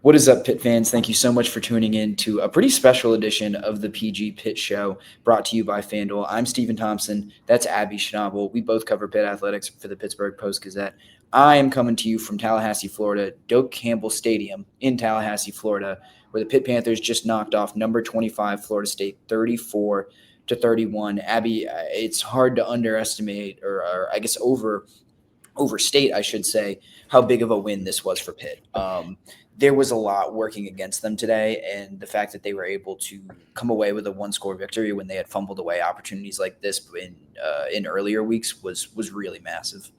What is up, Pitt fans? Thank you so much for tuning in to a pretty special edition of the PG Pitt Show, brought to you by FanDuel. I'm Stephen Thompson. That's Abby Schnable. We both cover Pitt athletics for the Pittsburgh Post-Gazette. I am coming to you from Tallahassee, Florida, Doak Campbell Stadium in Tallahassee, Florida, where the Pitt Panthers just knocked off number 25 Florida State 34-31. Abby, it's hard to underestimate, or I guess overstate, I should say, how big of a win this was for Pitt. There was a lot working against them today, and the fact that they were able to come away with a one-score victory when they had fumbled away opportunities like this in earlier weeks was really massive.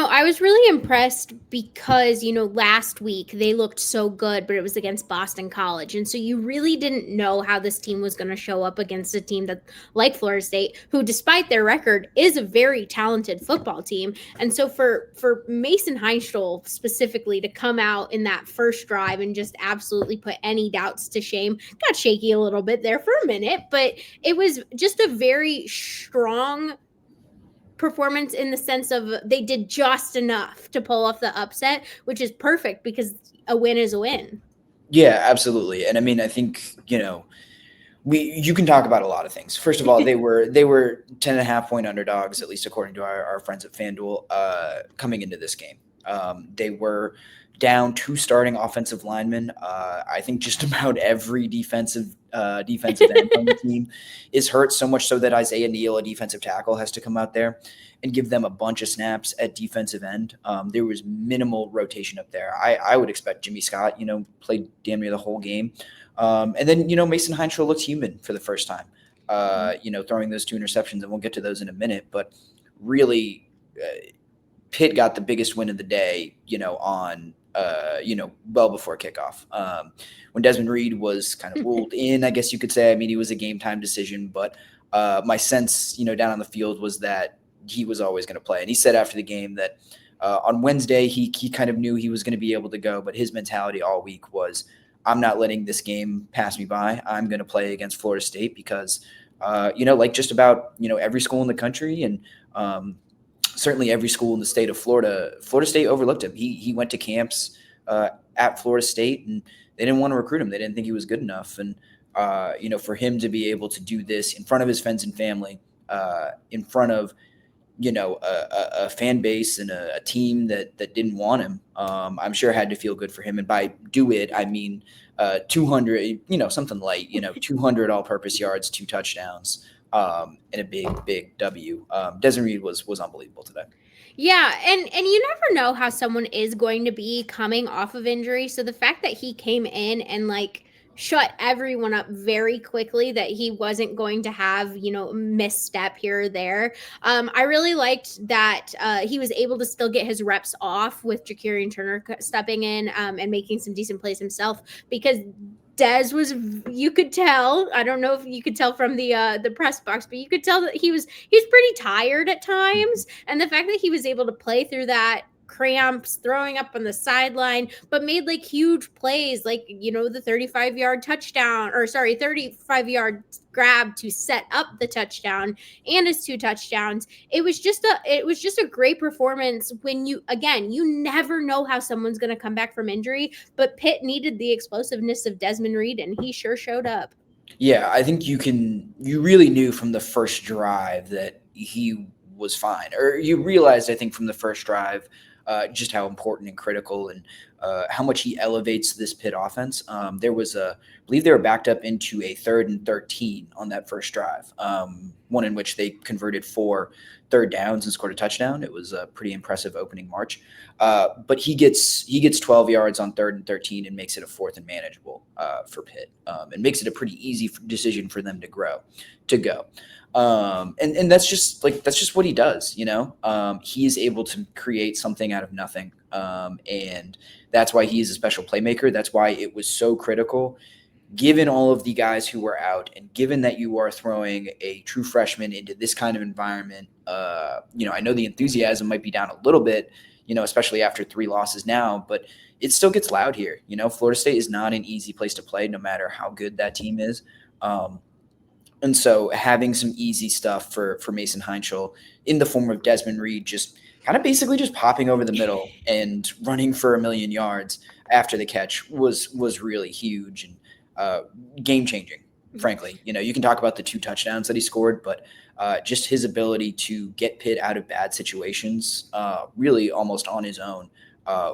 I was really impressed because, last week they looked so good, but it was against Boston College. And so you really didn't know how this team was going to show up against a team that, like Florida State, who, despite their record, is a very talented football team. And so for Mason Heintschel specifically to come out in that first drive and just absolutely put any doubts to shame, got shaky a little bit there for a minute, but it was just a very strong performance in the sense of they did just enough to pull off the upset, which is perfect because a win is a win. Yeah, absolutely. And I mean, I think, you can talk about a lot of things. First of all, they were 10.5-point underdogs, at least according to our friends at FanDuel, coming into this game. They were down 2 starting offensive linemen. I think just about every defensive end on the team is hurt, so much so that Isaiah Neal, a defensive tackle, has to come out there and give them a bunch of snaps at defensive end. There was minimal rotation up there. I would expect Jimmy Scott, played damn near the whole game. And then, Mason Heintschel looked human for the first time, throwing those 2 interceptions, and we'll get to those in a minute. But really, Pitt got the biggest win of the day, well before kickoff. When Desmond Reed was kind of ruled in, I guess you could say. I mean, he was a game time decision, but my sense, down on the field was that he was always going to play. And he said after the game that on Wednesday he kind of knew he was going to be able to go, but his mentality all week was, I'm not letting this game pass me by. I'm going to play against Florida State because, like just about, every school in the country and certainly every school in the state of Florida, Florida State overlooked him. He went to camps at Florida State, and they didn't want to recruit him. They didn't think he was good enough. And, for him to be able to do this in front of his friends and family, in front of, a fan base and a team that didn't want him, I'm sure had to feel good for him. And by do it, I mean 200, something light, 200 all-purpose yards, 2 touchdowns, and a big W. Desmond Reed was unbelievable today. Yeah, and you never know how someone is going to be coming off of injury. So the fact that he came in and shut everyone up very quickly, that he wasn't going to have, misstep here or there. I really liked that he was able to still get his reps off with Ja'Kirian Turner stepping in and making some decent plays himself, because Des was, you could tell, I don't know if you could tell from the press box, but you could tell that he's pretty tired at times. And the fact that he was able to play through that, cramps, throwing up on the sideline, but made huge plays, the 35-yard grab to set up the touchdown and his 2 touchdowns. It was just a great performance when you never know how someone's going to come back from injury, but Pitt needed the explosiveness of Desmond Reed, and he sure showed up. Yeah, I think you really knew from the first drive that he was fine, or you realized, I think, from the first drive, just how important and critical and how much he elevates this Pitt offense. There was I believe they were backed up into a 3rd and 13 on that first drive, one in which they converted 4 third downs and scored a touchdown. It was a pretty impressive opening march. But he gets 12 yards on 3rd and 13 and makes it a 4th and manageable for Pitt, and makes it a pretty easy decision for them to go. And that's just what he does, he is able to create something out of nothing. And that's why he is a special playmaker. That's why it was so critical, given all of the guys who were out, and given that you are throwing a true freshman into this kind of environment. I know the enthusiasm might be down a little bit, especially after 3 losses now, but it still gets loud here. Florida State is not an easy place to play, no matter how good that team is. And so having some easy stuff for Mason Heintschel in the form of Desmond Reed, just kind of basically just popping over the middle and running for 1,000,000 yards after the catch was really huge and game changing. Frankly, you can talk about the 2 touchdowns that he scored, but just his ability to get Pitt out of bad situations, really almost on his own,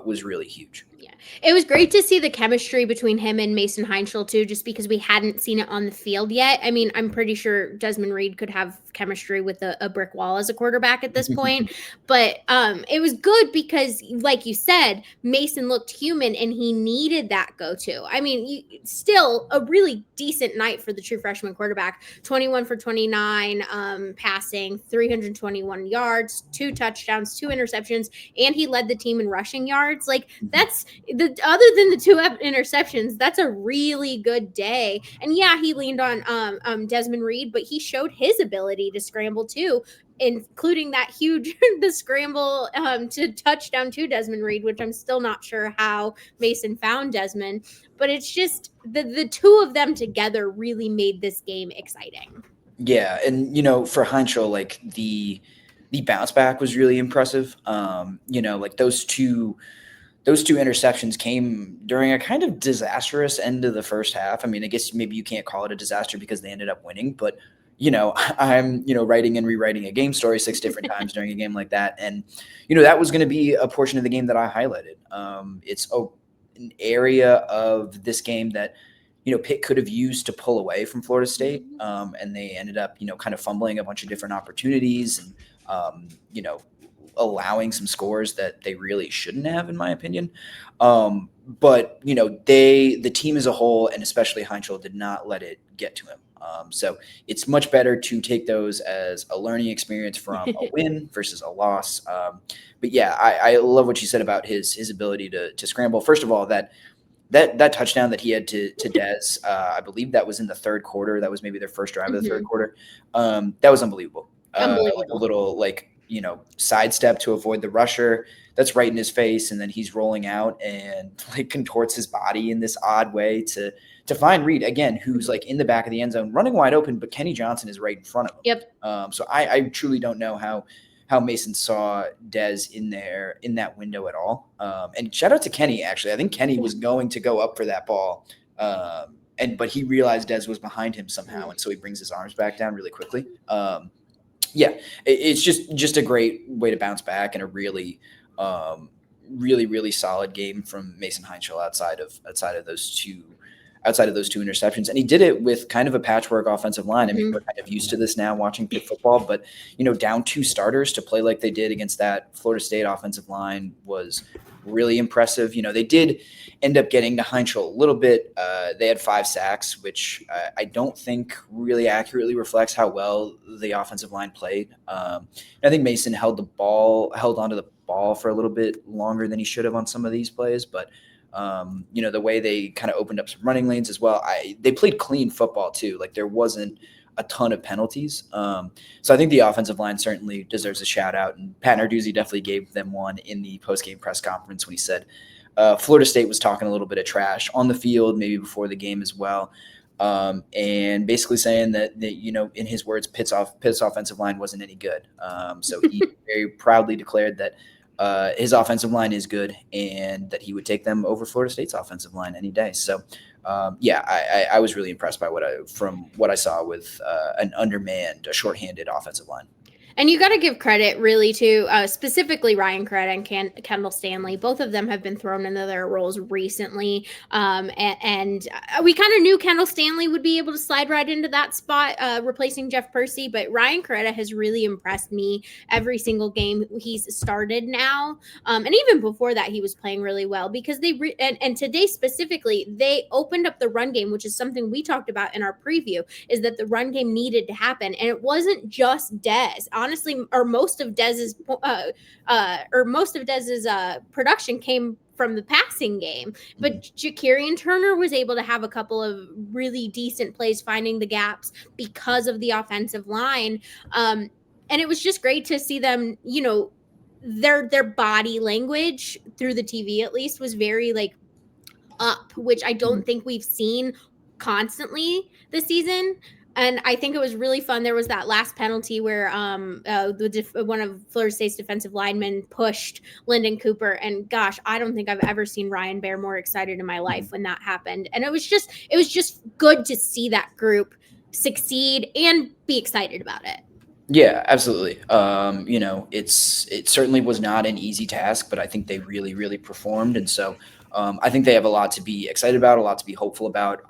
was really huge. Yeah, it was great to see the chemistry between him and Mason Heintschel too, just because we hadn't seen it on the field yet. I mean, I'm pretty sure Desmond Reed could have chemistry with a brick wall as a quarterback at this point, but it was good because, like you said, Mason looked human and he needed that go-to. I mean, still a really decent night for the true freshman quarterback. 21 for 29 passing, 321 yards, 2 touchdowns, 2 interceptions, and he led the team in rushing yards. Like that's other than the 2 interceptions, that's a really good day. And yeah, he leaned on Desmond Reed, but he showed his ability to scramble too, including that huge the scramble to touchdown to Desmond Reed, which I'm still not sure how Mason found Desmond. But it's just the 2 of them together really made this game exciting. Yeah, and for Heintschel, like the bounce back was really impressive. Like those two interceptions came during a kind of disastrous end of the first half. I mean, I guess maybe you can't call it a disaster because they ended up winning, but I'm writing and rewriting a game story 6 different times during a game like that, and that was going to be a portion of the game that I highlighted. It's an area of this game that Pitt could have used to pull away from Florida State, and they ended up kind of fumbling a bunch of different opportunities and allowing some scores that they really shouldn't have, in my opinion. But the team as a whole, and especially Heintschel, did not let it get to him. So it's much better to take those as a learning experience from a win versus a loss. But yeah, I love what you said about his ability to scramble. First of all, that touchdown that he had to Dez, I believe that was in the 3rd quarter. That was maybe their first drive of the 3rd quarter. That was unbelievable. Like a little sidestep to avoid the rusher that's right in his face, and then he's rolling out and contorts his body in this odd way to find Reed again, who's in the back of the end zone running wide open, but Kenny Johnson is right in front of him. Yep. So I truly don't know how Mason saw Dez in that window at all. And shout out to Kenny, actually. I think Kenny was going to go up for that ball, but he realized Dez was behind him somehow, and so he brings his arms back down really quickly. Yeah, it's just a great way to bounce back, and a really solid game from Mason Heintschel outside of those two interceptions. And he did it with kind of a patchwork offensive line. I mean, we're kind of used to this now watching Pitt football, but down 2 starters to play like they did against that Florida State offensive line was really impressive. They did end up getting to Heintschel a little bit. They had 5 sacks, which I don't think really accurately reflects how well the offensive line played. I think Mason held onto the ball for a little bit longer than he should have on some of these plays, but the way they kind of opened up some running lanes as well. They played clean football too. There wasn't a ton of penalties. So I think the offensive line certainly deserves a shout out, and Pat Narduzzi definitely gave them one in the post-game press conference when he said Florida State was talking a little bit of trash on the field, maybe before the game as well. And basically saying that in his words, Pitt's offensive line wasn't any good. So he very proudly declared that his offensive line is good, and that he would take them over Florida State's offensive line any day. So, I was really impressed by what I saw with an undermanned, a shorthanded offensive line. And you got to give credit really to specifically Ryan Creda and Kendall Stanley. Both of them have been thrown into their roles recently. And we kind of knew Kendall Stanley would be able to slide right into that spot, replacing Jeff Percy. But Ryan Creda has really impressed me every single game he's started now. And even before that, he was playing really well because and today specifically, they opened up the run game, which is something we talked about in our preview, is that the run game needed to happen. And it wasn't just Dez. Honestly, or most of Dez's production came from the passing game. But Jakarian Turner was able to have a couple of really decent plays finding the gaps because of the offensive line. And it was just great to see them, their body language through the TV at least was very up, which I don't think we've seen constantly this season. And I think it was really fun. There was that last penalty where one of Florida State's defensive linemen pushed Lyndon Cooper. And gosh, I don't think I've ever seen Ryan Bear more excited in my life when that happened. And it was just good to see that group succeed and be excited about it. Yeah, absolutely. It certainly was not an easy task, but I think they really, really performed. And so I think they have a lot to be excited about, a lot to be hopeful about.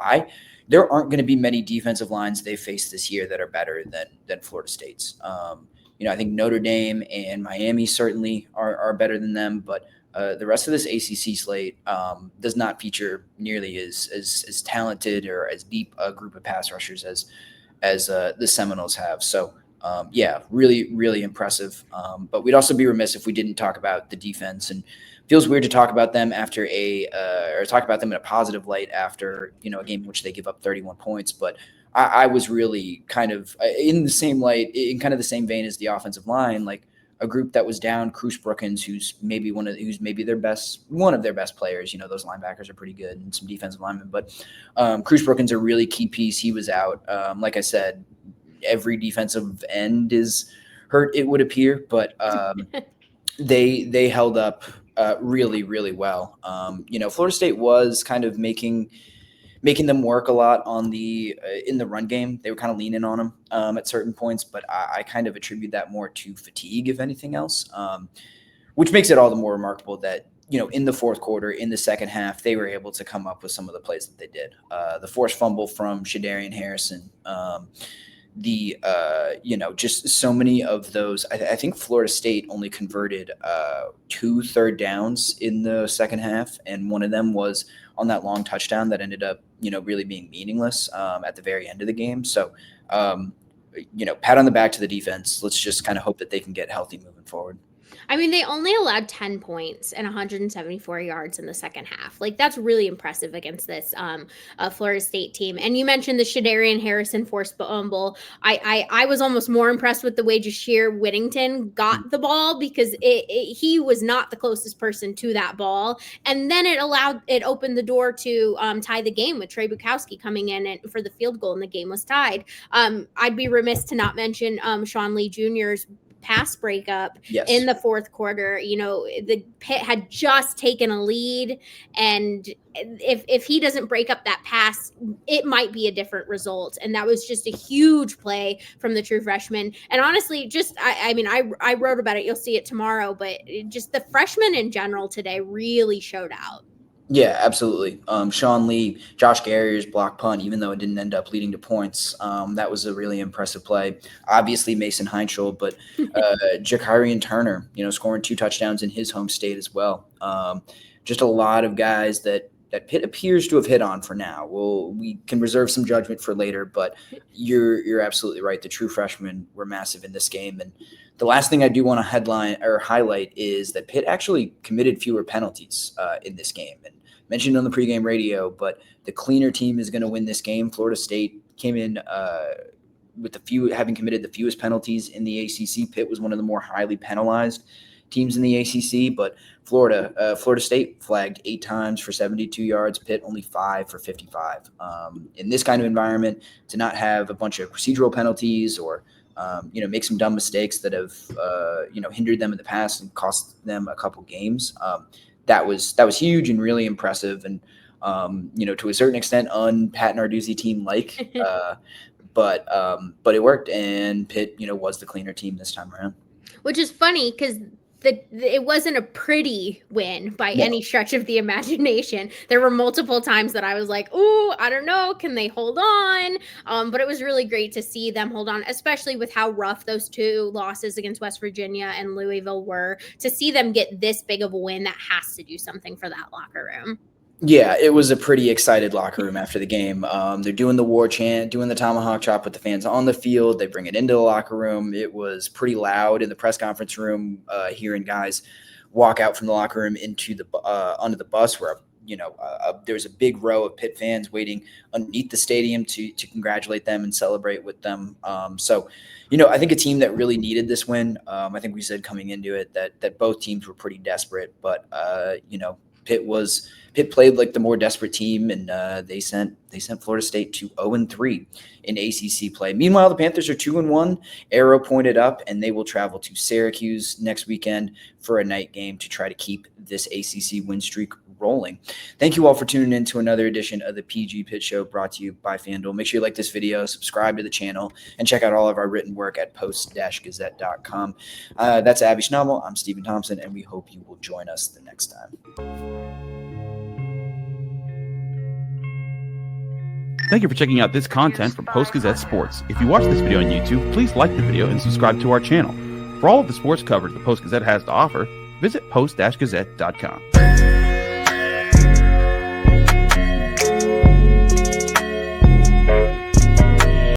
There aren't going to be many defensive lines they face this year that are better than Florida State's. I think Notre Dame and Miami certainly are better than them, but the rest of this ACC slate does not feature nearly as talented or as deep a group of pass rushers as the Seminoles have. So. Really, really impressive. But we'd also be remiss if we didn't talk about the defense, and it feels weird to talk about them or talk about them in a positive light after, a game in which they give up 31 points. But I was really kind of in the same light, in kind of the same vein as the offensive line, like a group that was down Cruz Brookins, who's maybe one of their best players. Those linebackers are pretty good and some defensive linemen, but Cruz Brookins a really key piece. He was out. Like I said, every defensive end is hurt, it would appear, but they held up really, really well. Florida State was kind of making them work a lot on in the run game. They were kind of leaning on them at certain points, but I kind of attribute that more to fatigue, if anything else, which makes it all the more remarkable that in the fourth quarter, in the second half, they were able to come up with some of the plays that they did. The forced fumble from Shadarian Harrison, just so many of those. I think Florida State only converted 2 third downs in the second half, and one of them was on that long touchdown that ended up really being meaningless at the very end of the game. So pat on the back to the defense. Let's just kind of hope that they can get healthy moving forward. I mean, they only allowed 10 points and 174 yards in the second half. Like, that's really impressive against this Florida State team. And you mentioned the Shadarian Harrison forced fumble. I was almost more impressed with the way Jashir Whittington got the ball, because he was not the closest person to that ball. And then it opened the door to tie the game with Trey Bukowski coming in for the field goal, and the game was tied. I'd be remiss to not mention Sean Lee Jr.'s pass breakup in the fourth quarter. The Pitt had just taken a lead, and if he doesn't break up that pass, it might be a different result. And that was just a huge play from the true freshman. And honestly, I wrote about it. You'll see it tomorrow, but just the freshmen in general today really showed out. Yeah, absolutely. Sean Lee, Josh Garrier's block punt, even though it didn't end up leading to points, that was a really impressive play. Obviously, Mason Heintschel, but Jakarian Turner, scoring 2 touchdowns in his home state as well. Just a lot of guys that Pitt appears to have hit on for now. We can reserve some judgment for later, but you're absolutely right. The true freshmen were massive in this game. And the last thing I do want to highlight is that Pitt actually committed fewer penalties in this game. And mentioned on the pregame radio, but the cleaner team is going to win this game. Florida State came in with having committed the fewest penalties in the ACC. Pitt was one of the more highly penalized teams in the ACC, but Florida State flagged 8 times for 72 yards. Pitt only 5 for 55. In this kind of environment, to not have a bunch of procedural penalties or make some dumb mistakes that have hindered them in the past and cost them a couple games. That was huge and really impressive, and to a certain extent, Pat Narduzzi team like, but it worked, and Pitt was the cleaner team this time around. Which is funny because it wasn't a pretty win by any stretch of the imagination. There were multiple times that I was like, "Ooh, I don't know, can they hold on?" But it was really great to see them hold on, especially with how rough those 2 losses against West Virginia and Louisville were. To see them get this big of a win, that has to do something for that locker room. Yeah, it was a pretty excited locker room after the game. They're doing the war chant, doing the tomahawk chop with the fans on the field. They bring it into the locker room. It was pretty loud in the press conference room, hearing guys walk out from the locker room into onto the bus, where there was a big row of Pitt fans waiting underneath the stadium to congratulate them and celebrate with them. So I think a team that really needed this win. I think we said coming into it that both teams were pretty desperate, but Pitt played like the more desperate team, and they sent They sent Florida State to 0-3 in ACC play. Meanwhile, the Panthers are 2-1, arrow pointed up, and they will travel to Syracuse next weekend for a night game to try to keep this ACC win streak rolling. Thank you all for tuning in to another edition of the PG Pitt Show, brought to you by FanDuel. Make sure you like this video, subscribe to the channel, and check out all of our written work at post-gazette.com. That's Abby Schnable. I'm Stephen Thompson, and we hope you will join us the next time. Thank you for checking out this content from Post-Gazette Sports. If you watch this video on YouTube, please like the video and subscribe to our channel. For all of the sports coverage the Post-Gazette has to offer, visit post-gazette.com.